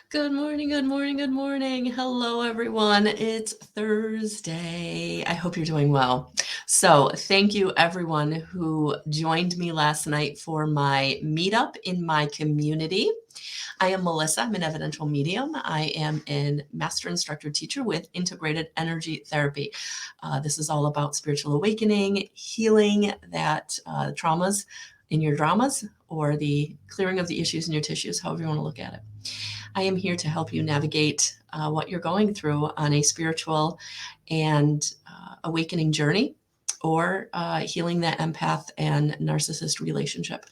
Good morning, good morning, good morning. Hello, everyone. It's Thursday. I hope you're doing well. So, thank you, everyone who joined me last night for my meetup in my community. I am Melissa. I'm an evidential medium. I am a master instructor teacher with integrated energy therapy. This is all about spiritual awakening, healing that traumas in your dramas, or the clearing of the issues in your tissues, however you want to look at it. I am here to help you navigate what you're going through on a spiritual and awakening journey, or healing that empath and narcissist relationship,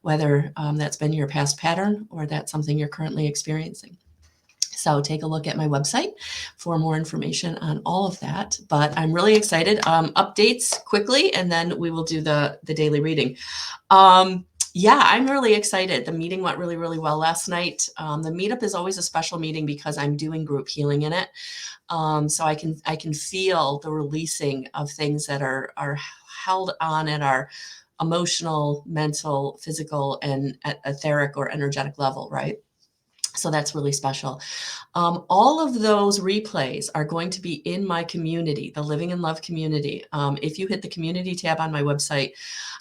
whether that's been your past pattern or that's something you're currently experiencing. So take a look at my website for more information on all of that. But I'm really excited. Updates quickly, and then we will do the daily reading. Yeah, I'm really excited. The meeting went really, really well last night. The meetup is always a special meeting because I'm doing group healing in it. So I can feel the releasing of things that are held on at our emotional, mental, physical, and etheric or energetic level, right? So that's really special. All of those replays are going to be in my community, the Living in Love community. If you hit the community tab on my website,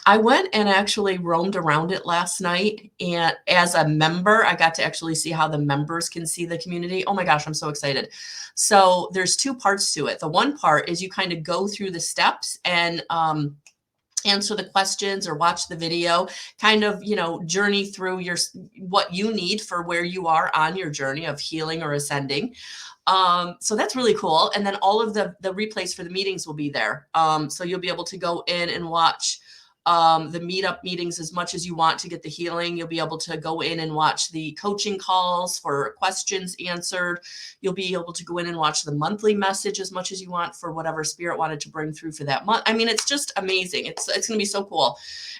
I went and actually roamed around it last night. And as a member, I got to actually see how the members can see the community. Oh my gosh, I'm so excited. So there's two parts to it. The one part is you kind of go through the steps and answer the questions or watch the video, kind of, journey through what you need for where you are on your journey of healing or ascending. So that's really cool. And then all of the replays for the meetings will be there. So you'll be able to go in and watch the meetup meetings as much as you want to get the healing. You'll be able to go in and watch the coaching calls for questions answered. You'll be able to go in and watch the monthly message as much as you want for whatever spirit wanted to bring through for that month. I mean, it's just amazing. It's going to be so cool.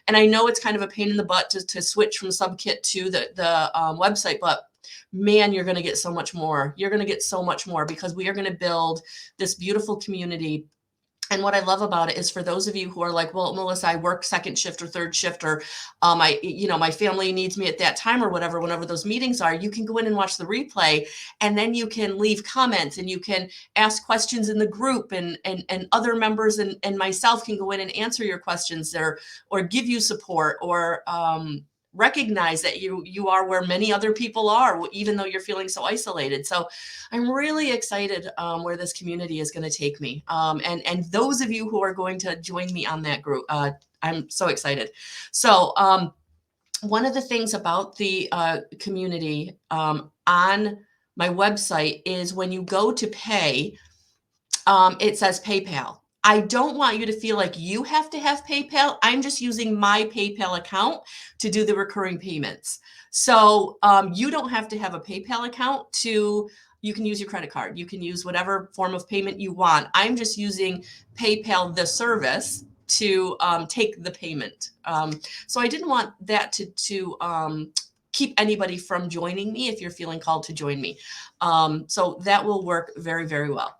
And I know it's kind of a pain in the butt to switch from SubKit to the website, but man, you're going to get so much more. You're going to get so much more because we are going to build this beautiful community. And what I love about it is, for those of you who are like, well, Melissa, I work second shift or third shift, or my family needs me at that time or whatever, whenever those meetings are, you can go in and watch the replay, and then you can leave comments and you can ask questions in the group, and other members and myself can go in and answer your questions there, or give you support, or recognize that you are where many other people are, even though you're feeling so isolated. So I'm really excited where this community is going to take me. And those of you who are going to join me on that group, I'm so excited. So one of the things about the community on my website is when you go to pay, it says PayPal. I don't want you to feel like you have to have PayPal. I'm just using my PayPal account to do the recurring payments. So you don't have to have a PayPal account you can use your credit card. You can use whatever form of payment you want. I'm just using PayPal, the service, to take the payment. So I didn't want that to keep anybody from joining me if you're feeling called to join me. So that will work very, very well.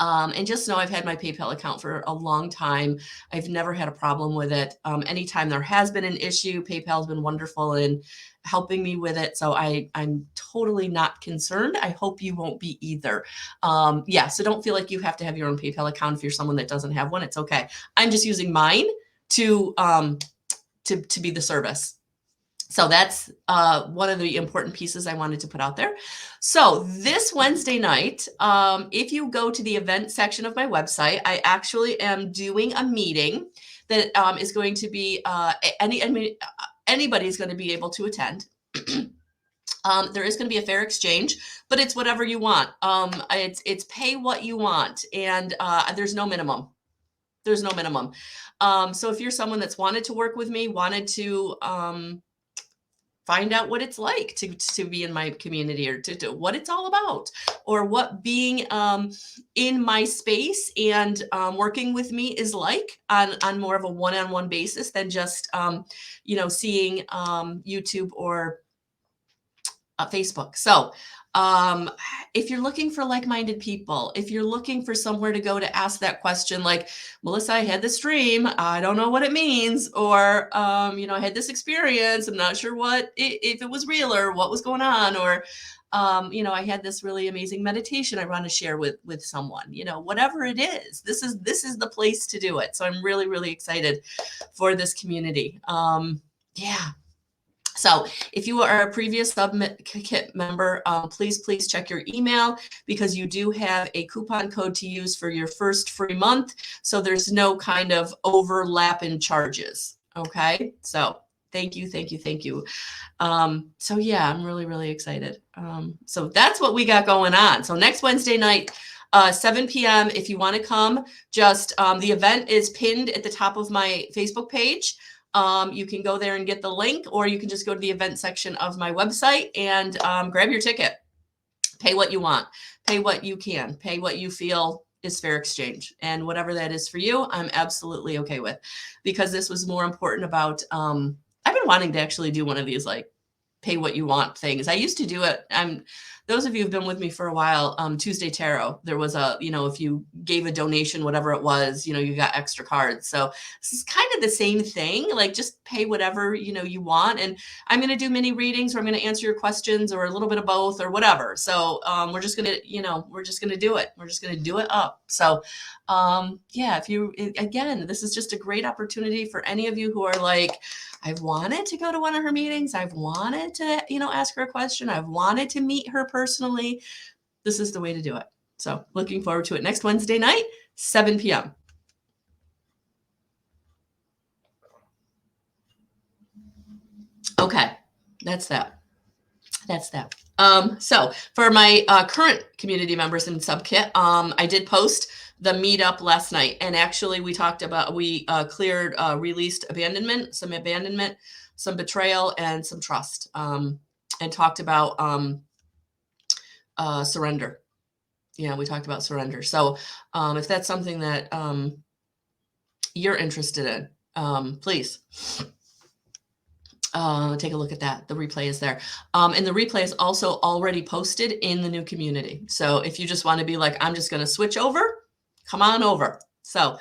And just know I've had my PayPal account for a long time. I've never had a problem with it. Anytime there has been an issue, PayPal's been wonderful in helping me with it. So I'm totally not concerned. I hope you won't be either. So don't feel like you have to have your own PayPal account if you're someone that doesn't have one. It's okay. I'm just using mine to be the service. So that's one of the important pieces I wanted to put out there. So this Wednesday night, if you go to the event section of my website, I actually am doing a meeting that is going to be anybody's going to be able to attend. There is going to be a fair exchange, but it's whatever you want. It's pay what you want, and there's no minimum. There's no minimum. So if you're someone that's wanted to work with me, wanted to find out what it's like to be in my community, or to what it's all about, or what being in my space and working with me is like on more of a one-on-one basis than just seeing YouTube or Facebook. So if you're looking for like-minded people, if you're looking for somewhere to go to ask that question, like, Melissa, I had this dream, I don't know what it means, or I had this experience, I'm not sure if it was real or what was going on, or I had this really amazing meditation I want to share with someone, whatever it is, this is the place to do it. So I'm really, really excited for this community. Yeah. So if you are a previous Subkit member, please check your email, because you do have a coupon code to use for your first free month. So there's no kind of overlap in charges. Okay. So thank you. So yeah, I'm really, really excited. So that's what we got going on. So next Wednesday night, 7 p.m. If you want to come, just the event is pinned at the top of my Facebook page. You can go there and get the link, or you can just go to the event section of my website and grab your ticket. Pay what you want, pay what you can, pay what you feel is fair exchange. And whatever that is for you, I'm absolutely okay with, because this was more important about, I've been wanting to actually do one of these, like, pay what you want things. I used to do it. Those of you who've been with me for a while, Tuesday Tarot, there was if you gave a donation, whatever it was, you got extra cards. So this is kind of the same thing, like just pay whatever, you want. And I'm going to do mini readings, or I'm going to answer your questions, or a little bit of both, or whatever. So we're just going to do it. We're just going to do it up. So yeah, again, this is just a great opportunity for any of you who are like, I've wanted to go to one of her meetings. I've wanted to, ask her a question. I've wanted to meet her personally. This is the way to do it. So looking forward to it next Wednesday night, 7 p.m. Okay, that's that. So for my current community members in Subkit, I did post the meetup last night, and actually we cleared released abandonment, some betrayal, and some trust, and talked about surrender. Yeah, we talked about surrender. So if that's something that you're interested in, please take a look at that. The replay is there. And the replay is also already posted in the new community. So if you just want to be like, I'm just going to switch over, come on over. So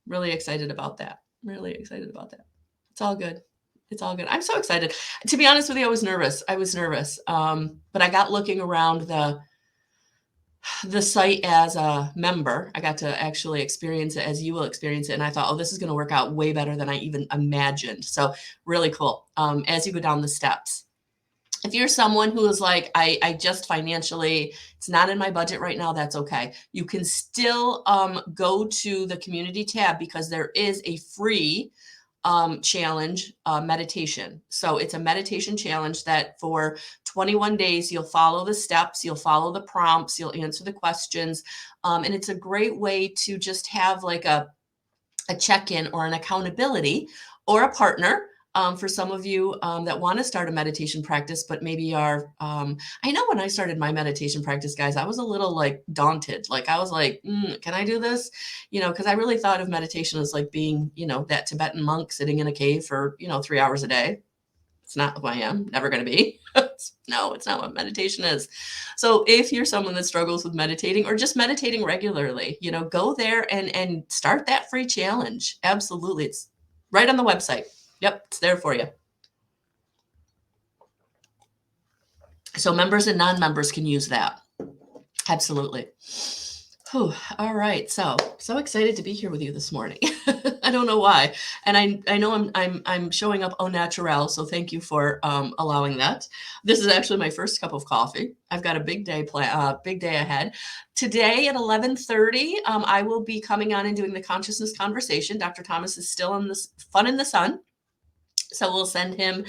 really excited about that. It's all good. I'm so excited. To be honest with you, I was nervous. But I got looking around the site as a member. I got to actually experience it as you will experience it. And I thought, oh, this is going to work out way better than I even imagined. So really cool. As you go down the steps, if you're someone who is like, I just financially, it's not in my budget right now, that's okay. You can still go to the community tab, because there is a free challenge meditation. So it's a meditation challenge that for 21 days, you'll follow the steps, you'll follow the prompts, you'll answer the questions. And it's a great way to just have like a check-in or an accountability, or a partner. For some of you that want to start a meditation practice, but maybe are, I know when I started my meditation practice, guys, I was a little like daunted. Like I was like, can I do this? Because I really thought of meditation as like being, that Tibetan monk sitting in a cave for, 3 hours a day. It's not who I am, never going to be. No, it's not what meditation is. So if you're someone that struggles with meditating, or just meditating regularly, go there and start that free challenge. Absolutely. It's right on the website. Yep, it's there for you. So members and non-members can use that. Absolutely. Whew, all right. So excited to be here with you this morning. I don't know why. And I know I'm showing up au naturel. So thank you for allowing that. This is actually my first cup of coffee. I've got a big day ahead. Today at 11:30, I will be coming on and doing the consciousness conversation. Dr. Thomas is still in this fun in the sun. So we'll send him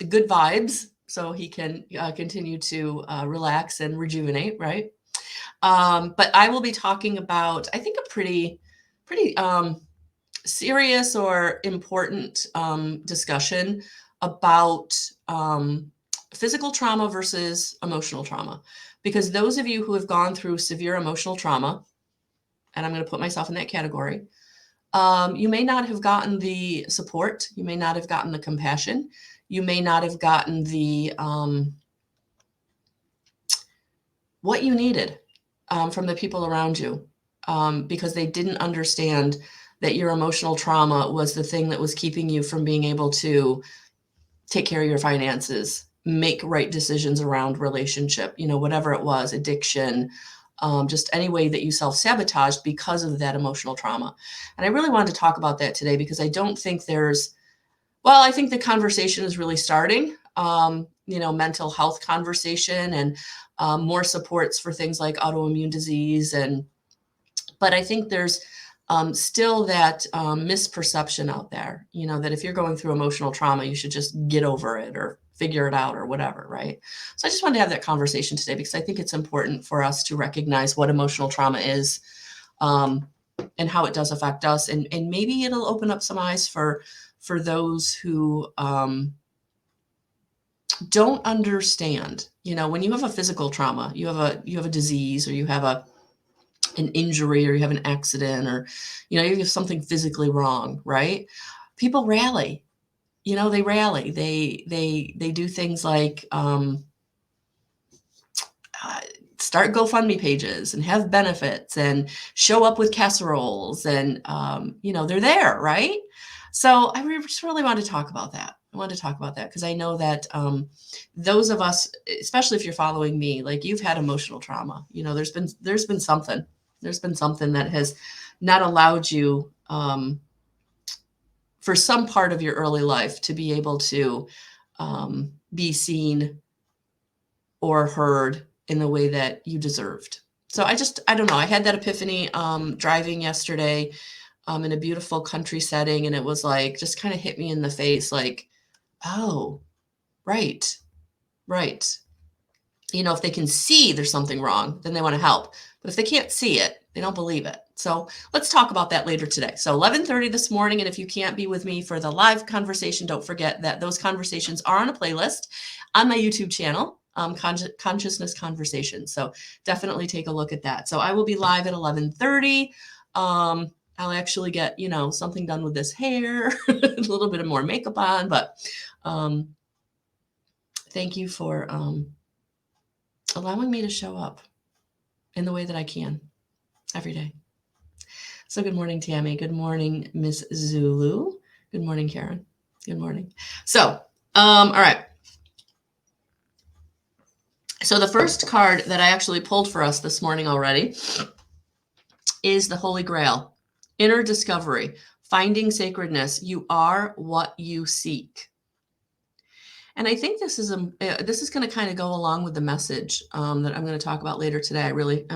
good vibes so he can continue to relax and rejuvenate, right? But I will be talking about, I think, a pretty serious or important discussion about physical trauma versus emotional trauma. Because those of you who have gone through severe emotional trauma, and I'm going to put myself in that category, you may not have gotten the support. You may not have gotten the compassion. You may not have gotten the what you needed from the people around you because they didn't understand that your emotional trauma was the thing that was keeping you from being able to take care of your finances, make right decisions around relationship, whatever it was, addiction, just any way that you self-sabotaged because of that emotional trauma. And I really wanted to talk about that today because I don't think I think the conversation is really starting, mental health conversation and more supports for things like autoimmune disease. But I think there's still that misperception out there, that if you're going through emotional trauma, you should just get over it or figure it out or whatever, right? So I just wanted to have that conversation today because I think it's important for us to recognize what emotional trauma is and how it does affect us. And maybe it'll open up some eyes for those who don't understand. When you have a physical trauma, you have a disease, or you have an injury, or you have an accident, or you have something physically wrong, right? People rally. They rally. They do things like start GoFundMe pages and have benefits and show up with casseroles and they're there, right? So I just really wanted to talk about that. I wanted to talk about that because I know that those of us, especially if you're following me, like you've had emotional trauma. There's been something that has not allowed you for some part of your early life to be able to be seen or heard in the way that you deserved. So I don't know. I had that epiphany driving yesterday in a beautiful country setting, and it was like just kind of hit me in the face, like, oh, right. If they can see there's something wrong, then they want to help. But if they can't see it, they don't believe it. So let's talk about that later today. So 11:30 this morning, and if you can't be with me for the live conversation, don't forget that those conversations are on a playlist on my YouTube channel, Consciousness Conversations. So definitely take a look at that. So I will be live at 11:30. I'll actually get, something done with this hair, a little bit of more makeup on, but thank you for allowing me to show up in the way that I can every day. So good morning, Tammy. Good morning, Miss Zulu. Good morning, Karen. Good morning. So, all right. So the first card that I actually pulled for us this morning already is the Holy Grail, Inner Discovery, Finding Sacredness. You are what you seek. And I think this is going to kind of go along with the message that I'm going to talk about later today.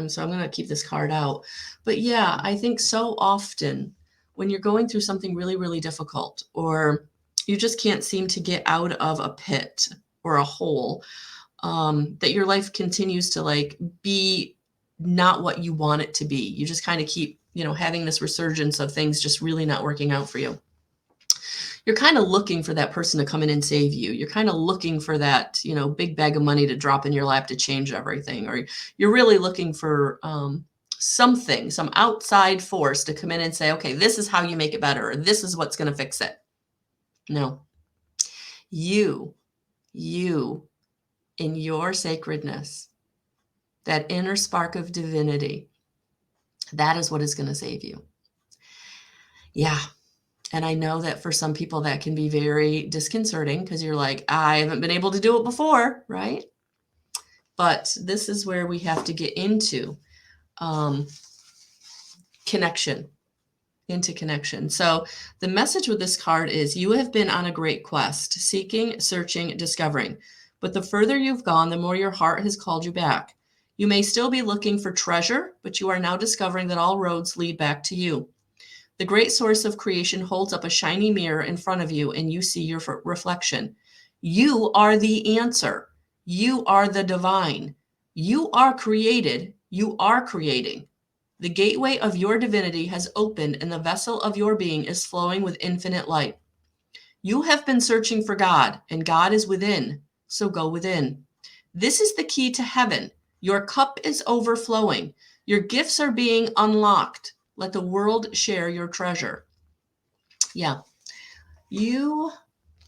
So I'm going to keep this card out. But yeah, I think so often when you're going through something really, really difficult, or you just can't seem to get out of a pit or a hole, that your life continues to be not what you want it to be. You just kind of keep, having this resurgence of things just really not working out for you. You're kind of looking for that person to come in and save you. You're kind of looking for that, big bag of money to drop in your lap to change everything. Or you're really looking for some outside force to come in and say, okay, this is how you make it better. Or this is what's going to fix it. No. You in your sacredness, that inner spark of divinity, that is what is going to save you. Yeah. And I know that for some people that can be very disconcerting because you're like, I haven't been able to do it before, right? But this is where we have to get into connection. So the message with this card is you have been on a great quest, seeking, searching, discovering. But the further you've gone, the more your heart has called you back. You may still be looking for treasure, but you are now discovering that all roads lead back to you. The great source of creation holds up a shiny mirror in front of you, and you see your reflection. You are the answer. You are the divine. You are created. You are creating. The gateway of your divinity has opened, and the vessel of your being is flowing with infinite light. You have been searching for God, and God is within, so go within. This is the key to heaven. Your cup is overflowing. Your gifts are being unlocked. Let the world share your treasure. Yeah, you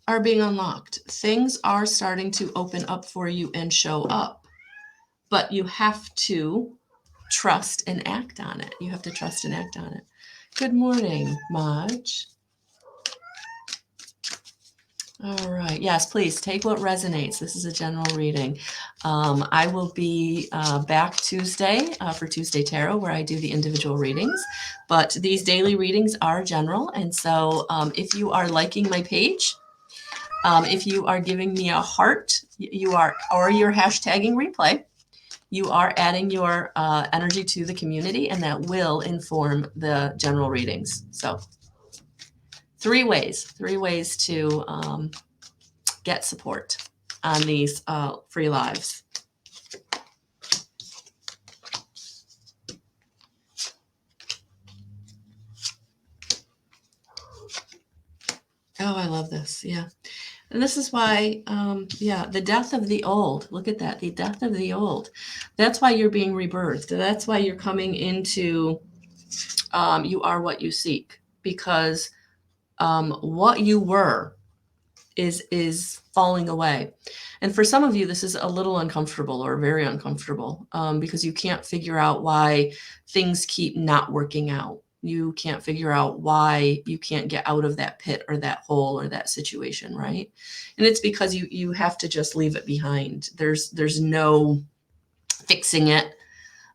are being unlocked. Things are starting to open up for you and show up. But you have to trust and act on it. You have to trust and act on it. Good morning, Maj. All right. Yes, please take what resonates. This is a general reading. I will be back Tuesday for Tuesday Tarot, where I do the individual readings. But these daily readings are general. And so if you are liking my page, if you are giving me a heart, you are, or you're hashtagging replay, you are adding your energy to the community, and that will inform the general readings. So three ways to get support on these free lives. Oh, I love this. Yeah. And this is why, the death of the old. Look at that, the death of the old. That's why you're being rebirthed. That's why you're coming into, you are what you seek, because what you were is falling away. And for some of you, this is a little uncomfortable or very uncomfortable because you can't figure out why things keep not working out. You can't figure out why you can't get out of that pit or that hole or that situation, right? And it's because you have to just leave it behind. There's no fixing it.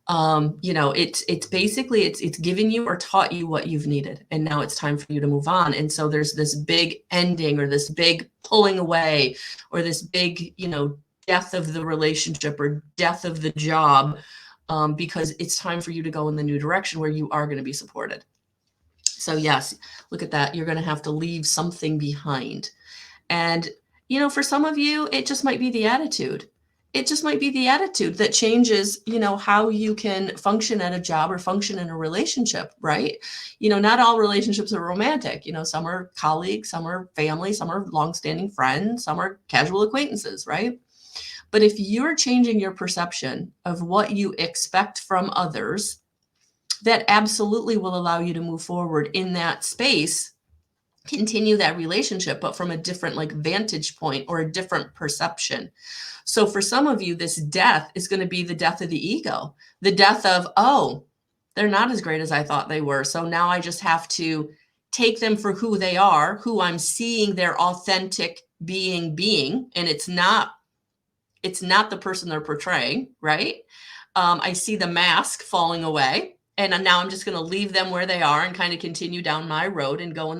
It's basically it's given you or taught you what you've needed, and now it's time for you to move on. And so there's this big ending, or this big pulling away, or this big, death of the relationship or death of the job, because it's time for you to go in the new direction where you are going to be supported. So yes, look at that. You're going to have to leave something behind. And, for some of you, it just might be the attitude. It just might be the attitude that changes, how you can function at a job or function in a relationship, right? Not all relationships are romantic. Some are colleagues, some are family, some are longstanding friends, some are casual acquaintances, right? But if you're changing your perception of what you expect from others, that absolutely will allow you to move forward in that space, continue that relationship, but from a different vantage point or a different perception. So for some of you, this death is going to be the death of the ego, the death of, oh, they're not as great as I thought they were. So now I just have to take them for who they are, who I'm seeing their authentic being, and it's not the person they're portraying, right? I see the mask falling away, and now I'm just going to leave them where they are and kind of continue down my road and go in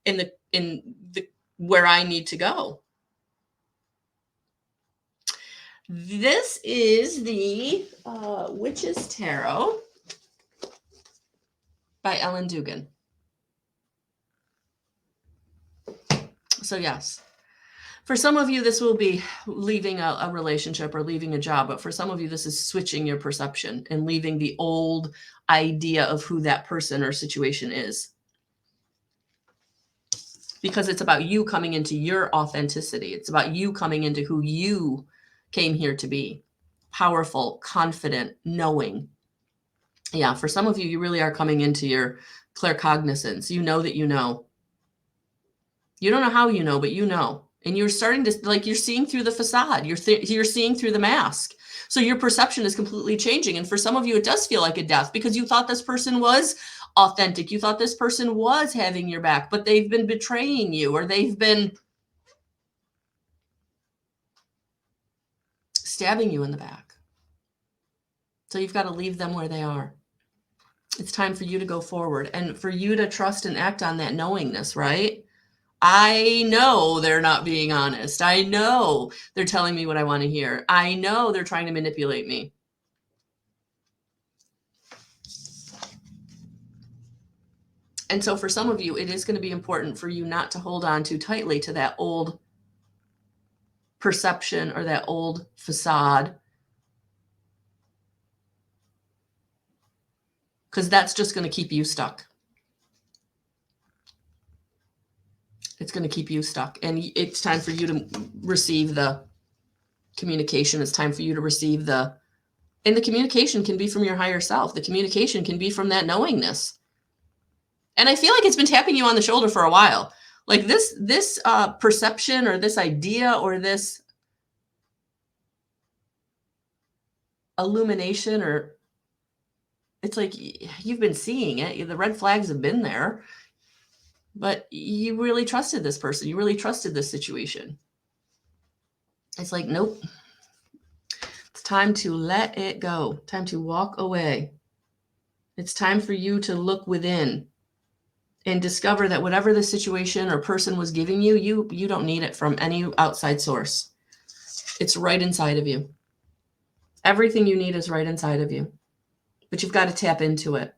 the where I need to go. This is the Witch's Tarot by Ellen Dugan. So yes, for some of you, this will be leaving a relationship or leaving a job. But for some of you, this is switching your perception and leaving the old idea of who that person or situation is. Because it's about you coming into your authenticity. It's about you coming into who you came here to be. Powerful, confident, knowing. Yeah, for some of you, you really are coming into your claircognizance. You know that you know. You don't know how you know, but you know. And you're starting to, you're seeing through the facade. You're seeing through the mask. So your perception is completely changing. And for some of you, it does feel like a death because you thought this person was authentic. You thought this person was having your back, but they've been betraying you, or they've been stabbing you in the back. So you've got to leave them where they are. It's time for you to go forward and for you to trust and act on that knowingness, right? I know they're not being honest. I know they're telling me what I want to hear. I know they're trying to manipulate me. And so for some of you, it is going to be important for you not to hold on too tightly to that old perception or that old facade, because that's just going to keep you stuck. It's going to keep you stuck. And it's time for you to receive the communication. It's time for you to receive and the communication can be from your higher self. The communication can be from that knowingness. And I feel like it's been tapping you on the shoulder for a while. Like this perception or this idea or this illumination, or it's like you've been seeing it. The red flags have been there, but you really trusted this person. You really trusted this situation. It's like, nope. It's time to let it go. Time to walk away. It's time for you to look within and discover that whatever the situation or person was giving you, you don't need it from any outside source. It's right inside of you. Everything you need is right inside of you, but you've got to tap into it.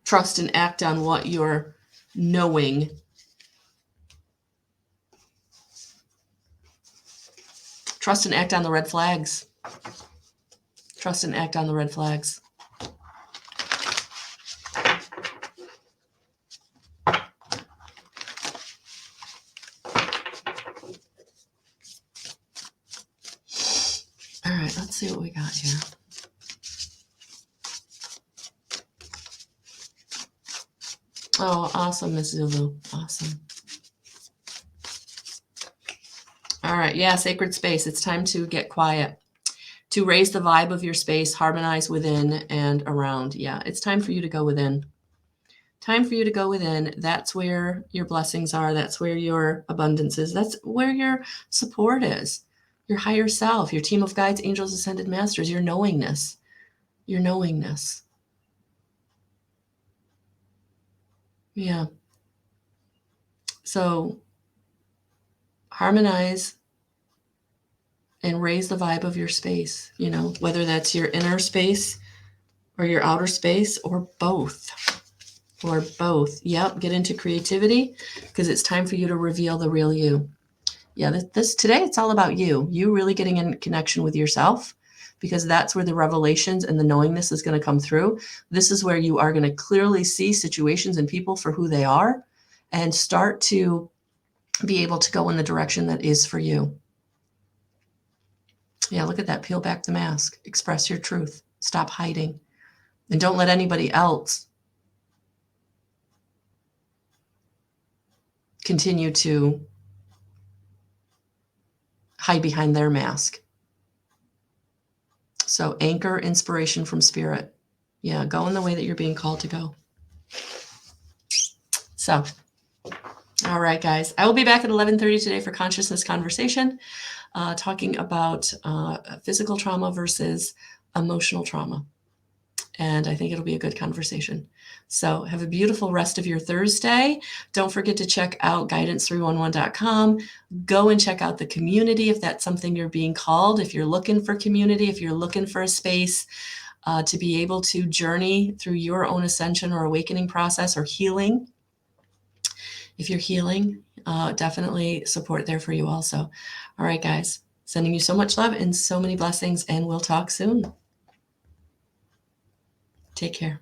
Trust and act on what you're knowing. Trust and act on the red flags. Trust and act on the red flags. All right, let's see what we got here. Oh, awesome, Miss Zulu. Awesome. All right, yeah, sacred space. It's time to get quiet, to raise the vibe of your space, harmonize within and around. Yeah, it's time for you to go within. Time for you to go within. That's where your blessings are. That's where your abundance is. That's where your support is. Your higher self, your team of guides, angels, ascended masters, your knowingness. Your knowingness. Yeah. So harmonize and raise the vibe of your space, you know, whether that's your inner space or your outer space or both. Or both. Yep. Get into creativity because it's time for you to reveal the real you. Yeah, this today, it's all about you. You really getting in connection with yourself, because that's where the revelations and the knowingness is going to come through. This is where you are going to clearly see situations and people for who they are and start to be able to go in the direction that is for you. Yeah, look at that. Peel back the mask. Express your truth. Stop hiding. And don't let anybody else continue to hide behind their mask. So anchor inspiration from spirit. Yeah, go in the way that you're being called to go. So, all right, guys. I will be back at 11:30 today for Consciousness Conversation, talking about physical trauma versus emotional trauma. And I think it'll be a good conversation. So have a beautiful rest of your Thursday. Don't forget to check out guidance311.com. Go and check out the community if that's something you're being called. If you're looking for community, if you're looking for a space to be able to journey through your own ascension or awakening process or healing. If you're healing, definitely support there for you also. All right, guys. Sending you so much love and so many blessings, and we'll talk soon. Take care.